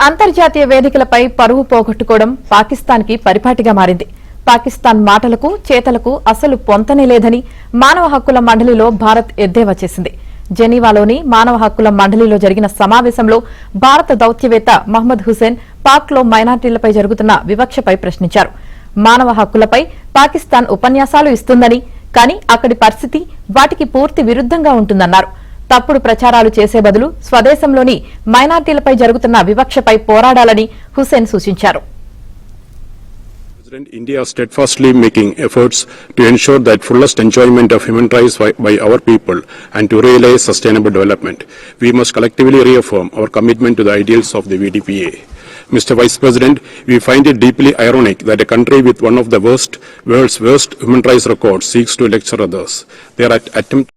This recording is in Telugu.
అంతర్జాతీయ వేదికలపై పరువు పోగొట్టుకోవడం పాకిస్తాన్కి పరిపాటిగా మారింది. పాకిస్తాన్ మాటలకు చేతలకు అసలు పొంతనే లేదని మానవ హక్కుల మండలిలో భారత్ ఎద్దేవా చేసింది. జెనీవాలోని మానవ హక్కుల మండలిలో జరిగిన సమావేశంలో భారత దౌత్యవేత్త మహ్మద్ హుసేన్ పాక్లో మైనార్టీలపై జరుగుతున్న వివక్షపై ప్రశ్నించారు. మానవ హక్కులపై పాకిస్తాన్ ఉపన్యాసాలు ఇస్తుందని, కానీ అక్కడి పరిస్థితి వాటికి పూర్తి విరుద్దంగా ఉంటుందన్నారు. తప్పుడు ప్రచారాలు చేసే బదులు స్వదేశంలోని మైనార్టీలపై జరుగుతున్న వివక్షపై పోరాడాలని హుసేన్ సూచించారు. India is steadfastly making efforts to ensure that fullest enjoyment of human rights by our people and to realize sustainable development. We must collectively reaffirm our commitment to the ideals of the VDPA. Mr. Vice President, we find it deeply ironic that a country with one of the world's worst human rights records seeks to lecture others. They are attempt